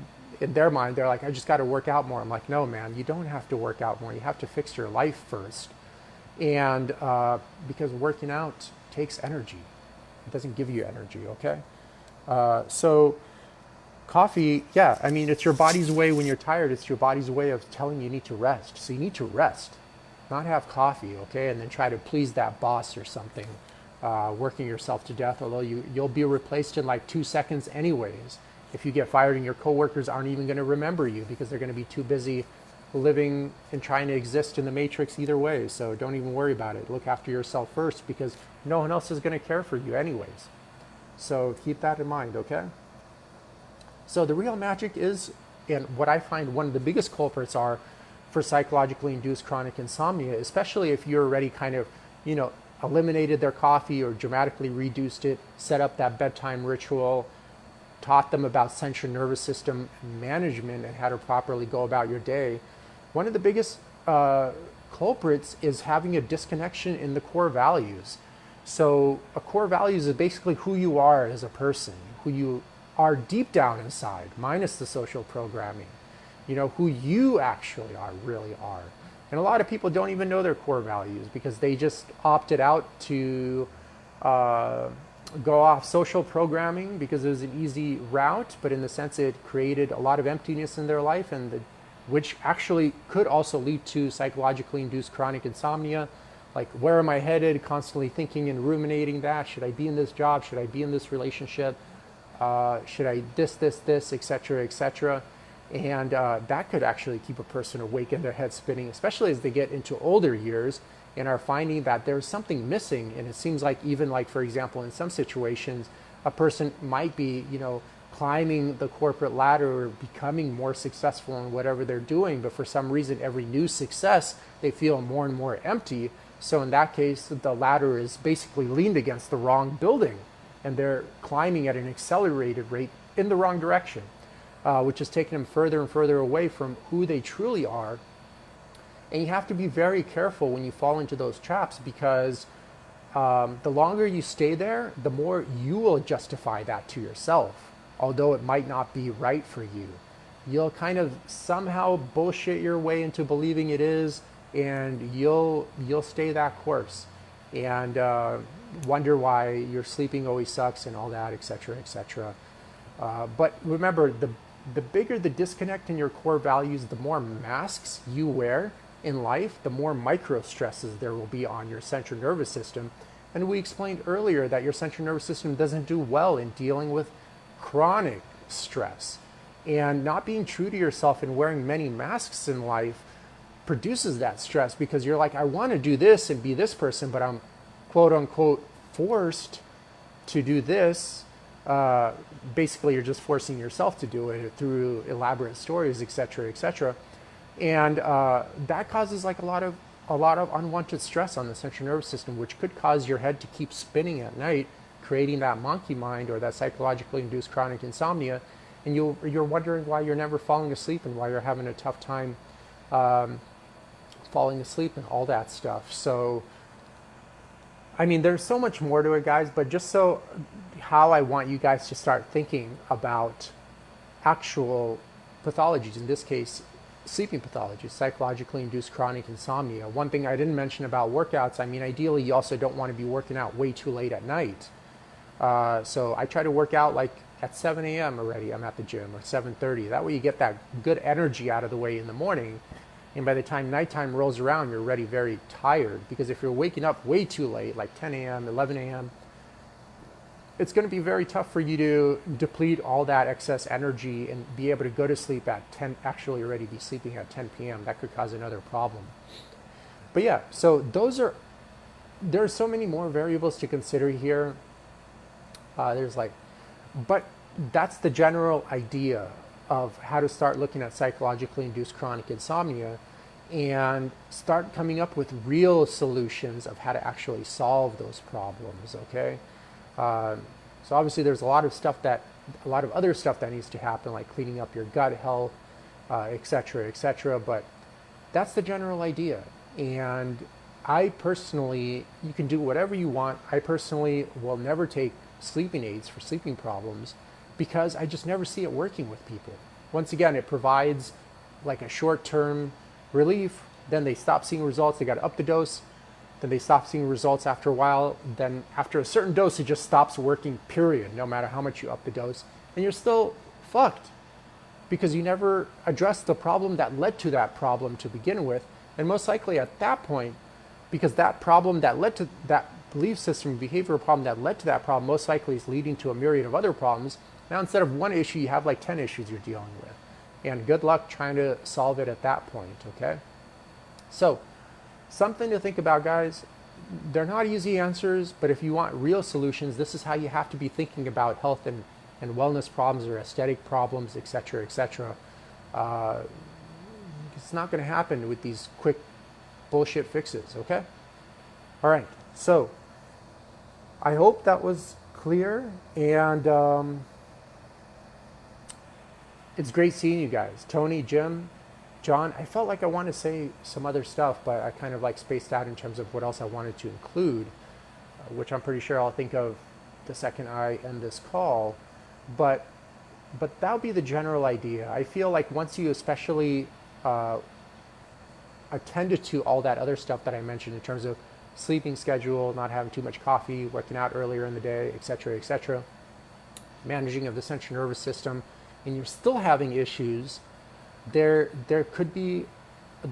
in their mind, they're like, I just got to work out more. I'm like, no, man, you don't have to work out more. You have to fix your life first. And because working out takes energy. It doesn't give you energy, okay? So coffee, yeah, I mean, it's your body's way when you're tired. It's your body's way of telling you need to rest. So you need to rest, not have coffee, okay? And then try to please that boss or something, working yourself to death, although you'll be replaced in like 2 seconds anyways. If you get fired and your coworkers aren't even going to remember you because they're going to be too busy living and trying to exist in the matrix either way. So don't even worry about it. Look after yourself first, because no one else is going to care for you anyways. So keep that in mind, okay? So the real magic is, and what I find one of the biggest culprits are for psychologically induced chronic insomnia, especially if you're already kind of, eliminated their coffee or dramatically reduced it, set up that bedtime ritual, taught them about central nervous system management and how to properly go about your day. One of the biggest culprits is having a disconnection in the core values. So a core values is basically who you are as a person, who you are deep down inside, minus the social programming, who you actually really are. And a lot of people don't even know their core values because they just opted out to go off social programming because it was an easy route, but in the sense it created a lot of emptiness in their life, which actually could also lead to psychologically induced chronic insomnia. Like, where am I headed? Constantly thinking and ruminating that. Should I be in this job? Should I be in this relationship? Should I this, etc., etc. And that could actually keep a person awake and their head spinning, especially as they get into older years and are finding that there's something missing. And it seems like, even like, for example, in some situations, a person might be, climbing the corporate ladder or becoming more successful in whatever they're doing, but for some reason, every new success, they feel more and more empty. So in that case, the ladder is basically leaned against the wrong building, and they're climbing at an accelerated rate in the wrong direction, which is taking them further and further away from who they truly are. And you have to be very careful when you fall into those traps, because the longer you stay there, the more you will justify that to yourself, although it might not be right for you. You'll kind of somehow bullshit your way into believing it is, and you'll stay that course and wonder why your sleeping always sucks and all that, etc., etc. But remember, the bigger the disconnect in your core values, the more masks you wear in life, the more micro stresses there will be on your central nervous system. And we explained earlier that your central nervous system doesn't do well in dealing with chronic stress. And not being true to yourself and wearing many masks in life produces that stress, because you're like, I want to do this and be this person, but I'm quote unquote forced to do this. Basically, you're just forcing yourself to do it through elaborate stories, etc., etc. And that causes like a lot of unwanted stress on the central nervous system, which could cause your head to keep spinning at night, creating that monkey mind or that psychologically induced chronic insomnia. And you're wondering why you're never falling asleep and why you're having a tough time falling asleep and all that stuff. So, I mean, there's so much more to it, guys, but just so how I want you guys to start thinking about actual pathologies, in this case, sleeping pathologies, psychologically induced chronic insomnia. One thing I didn't mention about workouts, I mean, ideally, you also don't want to be working out way too late at night. So I try to work out like at 7 a.m. already. I'm at the gym, or 7:30. That way you get that good energy out of the way in the morning. And by the time nighttime rolls around, you're already very tired. Because if you're waking up way too late, like 10 a.m., 11 a.m., it's going to be very tough for you to deplete all that excess energy and be able to go to sleep at 10, actually already be sleeping at 10 p.m. That could cause another problem. But yeah, so there are so many more variables to consider here. But that's the general idea of how to start looking at psychologically induced chronic insomnia and start coming up with real solutions of how to actually solve those problems, okay? So obviously there's a lot of other stuff that needs to happen, like cleaning up your gut health, et cetera, but that's the general idea. And I personally, you can do whatever you want. I personally will never take sleeping aids for sleeping problems because I just never see it working with people. Once again, it provides like a short-term relief, then they stop seeing results, they got to up the dose, then they stop seeing results after a while, then after a certain dose it just stops working, period, no matter how much you up the dose, and you're still fucked because you never addressed the problem that led to that problem to begin with. And most likely at that point, because that problem that led to that belief system, behavioral problem that led to that problem most likely is leading to a myriad of other problems. Now instead of one issue, you have like 10 issues you're dealing with. And good luck trying to solve it at that point, okay? So, something to think about, guys. They're not easy answers, but if you want real solutions, this is how you have to be thinking about health and wellness problems or aesthetic problems, et cetera, et cetera. It's not going to happen with these quick bullshit fixes, okay? All right, so I hope that was clear, and it's great seeing you guys. Tony, Jim, John, I felt like I wanted to say some other stuff, but I kind of like spaced out in terms of what else I wanted to include, which I'm pretty sure I'll think of the second I end this call. But that'll be the general idea. I feel like once you especially attended to all that other stuff that I mentioned in terms of sleeping schedule, not having too much coffee, working out earlier in the day, et cetera, managing of the central nervous system, and you're still having issues, there could be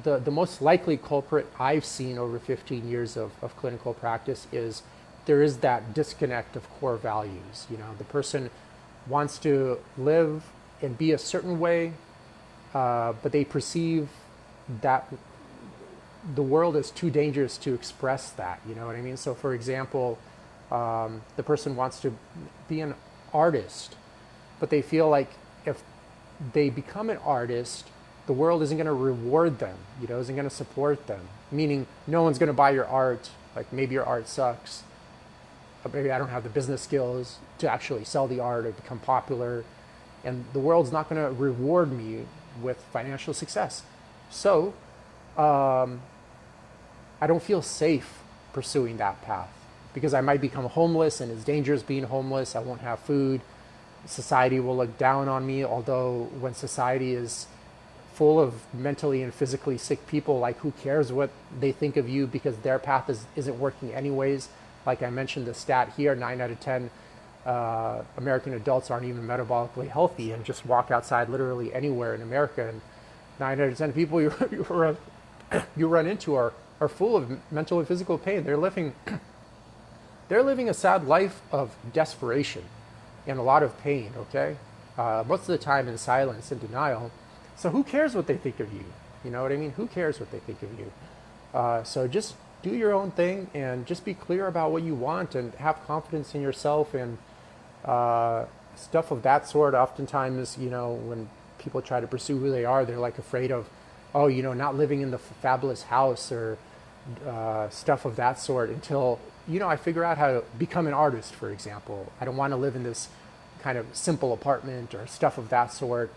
the most likely culprit I've seen over 15 years of clinical practice is there is that disconnect of core values. You know, the person wants to live and be a certain way, but they perceive that the world is too dangerous to express that. You know what I mean? So for example, the person wants to be an artist, but they feel like if they become an artist, the world isn't going to reward them, you know, isn't going to support them. Meaning no one's going to buy your art. Like maybe your art sucks, but maybe I don't have the business skills to actually sell the art or become popular, and the world's not going to reward me with financial success. So I don't feel safe pursuing that path because I might become homeless, and it's dangerous being homeless. I won't have food. Society will look down on me, although when society is full of mentally and physically sick people, like who cares what they think of you because their path isn't working anyways. Like I mentioned the stat here, 9 out of 10 American adults aren't even metabolically healthy and just walk outside literally anywhere in America, and 9 out of 10 people you run into are full of mental and physical pain. They're living a sad life of desperation and a lot of pain, okay? Most of the time in silence and denial. So who cares what they think of you? You know what I mean? Who cares what they think of you? So just do your own thing and just be clear about what you want and have confidence in yourself and stuff of that sort. Oftentimes, you know, when people try to pursue who they are, they're like afraid of, oh, you know, not living in the fabulous house or stuff of that sort until, you know, I figure out how to become an artist, for example. I don't want to live in this kind of simple apartment or stuff of that sort.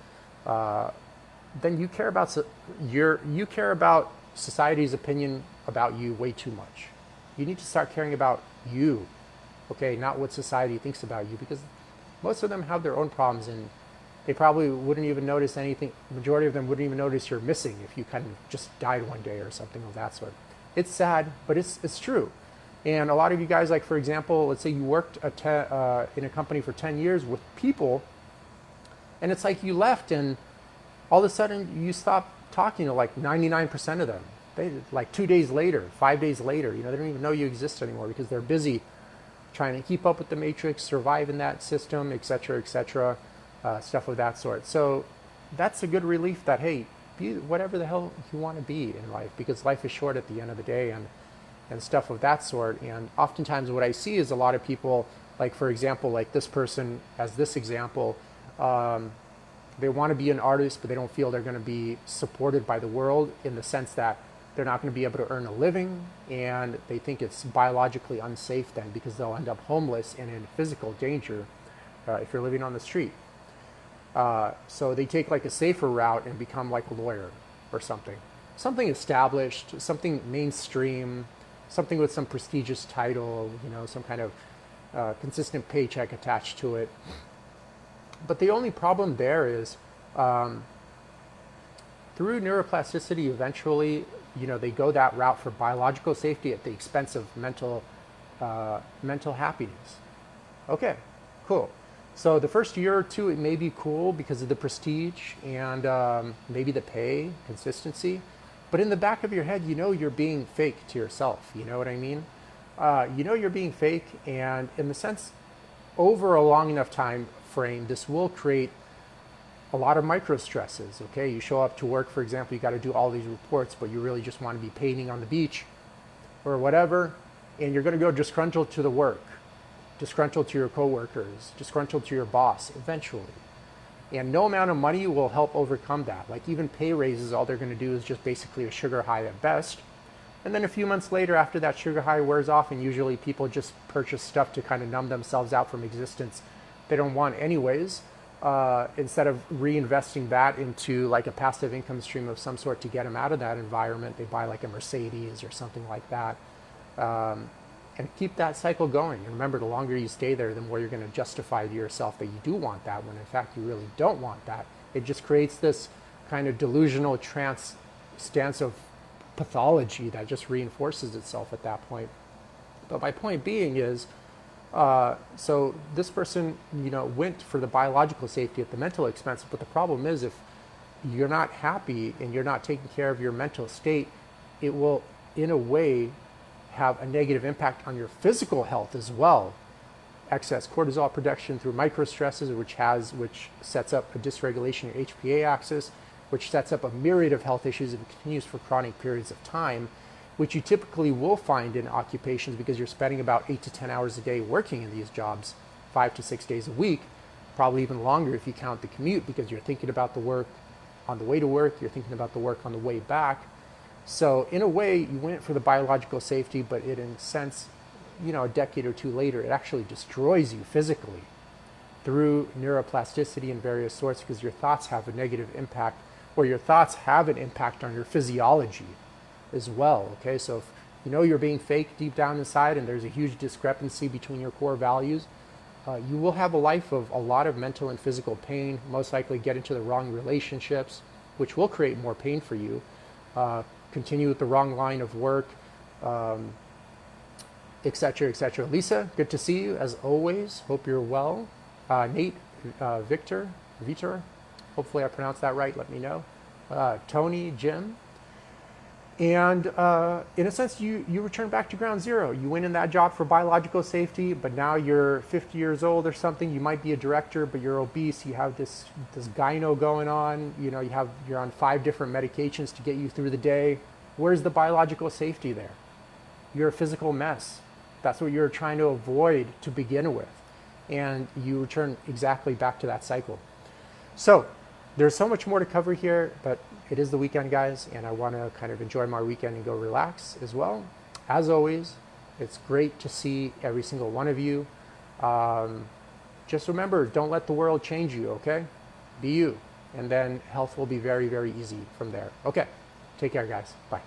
Then you care about society's opinion about you way too much. You need to start caring about you okay, not what society thinks about you, because most of them have their own problems, and they probably wouldn't even notice anything. Majority of them wouldn't even notice you're missing if you kind of just died one day or something of that sort. It's sad, but it's true. And a lot of you guys, like for example, let's say you worked in a company for 10 years with people, and it's like you left and all of a sudden you stop talking to like 99% of them. They, like 2 days later, 5 days later, they don't even know you exist anymore because they're busy trying to keep up with the matrix, survive in that system, etc., stuff of that sort. So that's a good relief that, hey, be whatever the hell you want to be in life, because life is short at the end of the day, and stuff of that sort. And oftentimes what I see is a lot of people, like for example, like this person as this example, they want to be an artist, but they don't feel they're going to be supported by the world, in the sense that they're not going to be able to earn a living, and they think it's biologically unsafe then, because they'll end up homeless and in physical danger if you're living on the street. So they take like a safer route and become like a lawyer or something established, something mainstream, something with some prestigious title, some kind of consistent paycheck attached to it. But the only problem there is through neuroplasticity, eventually, they go that route for biological safety at the expense of mental happiness. Okay, cool. So the first year or two, it may be cool because of the prestige and maybe the pay, consistency. But in the back of your head, you're being fake to yourself. You know what I mean? You're being fake, and in the sense, over a long enough time frame, this will create a lot of micro stresses. Okay, you show up to work, for example, you got to do all these reports, but you really just want to be painting on the beach or whatever, and you're going to go disgruntled to the work, disgruntled to your coworkers, disgruntled to your boss eventually. And no amount of money will help overcome that. Like even pay raises, all they're going to do is just basically a sugar high at best. And then a few months later, after that sugar high wears off, and usually people just purchase stuff to kind of numb themselves out from existence they don't want anyways, instead of reinvesting that into like a passive income stream of some sort to get them out of that environment, they buy like a Mercedes or something like that, and keep that cycle going. And remember, the longer you stay there, the more you're going to justify to yourself that you do want that, when in fact you really don't want that. It just creates this kind of delusional trance stance of pathology that just reinforces itself at that point. But my point being is, so this person, went for the biological safety at the mental expense. But the problem is, if you're not happy and you're not taking care of your mental state, it will, in a way, have a negative impact on your physical health as well. Excess cortisol production through microstresses, which sets up a dysregulation of your HPA axis, which sets up a myriad of health issues and continues for chronic periods of time, which you typically will find in occupations because you're spending about 8 to 10 hours a day working in these jobs, 5 to 6 days a week, probably even longer if you count the commute, because you're thinking about the work on the way to work, you're thinking about the work on the way back. So in a way, you went for the biological safety, but in a sense, a decade or two later, it actually destroys you physically through neuroplasticity and various sorts, because your thoughts have a negative impact, or your thoughts have an impact on your physiology as well. Okay, so if you're being fake deep down inside and there's a huge discrepancy between your core values, you will have a life of a lot of mental and physical pain, most likely get into the wrong relationships, which will create more pain for you, continue with the wrong line of work, etc., etc. Lisa, good to see you as always. Hope you're well. Nate, Vitor, hopefully I pronounced that right, let me know. Tony, Jim. And in a sense, you return back to ground zero. You went in that job for biological safety, but now you're 50 years old or something. You might be a director, but you're obese. You have this gyno going on. You're on 5 different medications to get you through the day. Where's the biological safety there? You're a physical mess. That's what you're trying to avoid to begin with. And you return exactly back to that cycle. So there's so much more to cover here, but it is the weekend, guys, and I want to kind of enjoy my weekend and go relax as well. As always, it's great to see every single one of you. Just remember, don't let the world change you, okay? Be you, and then health will be very, very easy from there. Okay, take care, guys. Bye.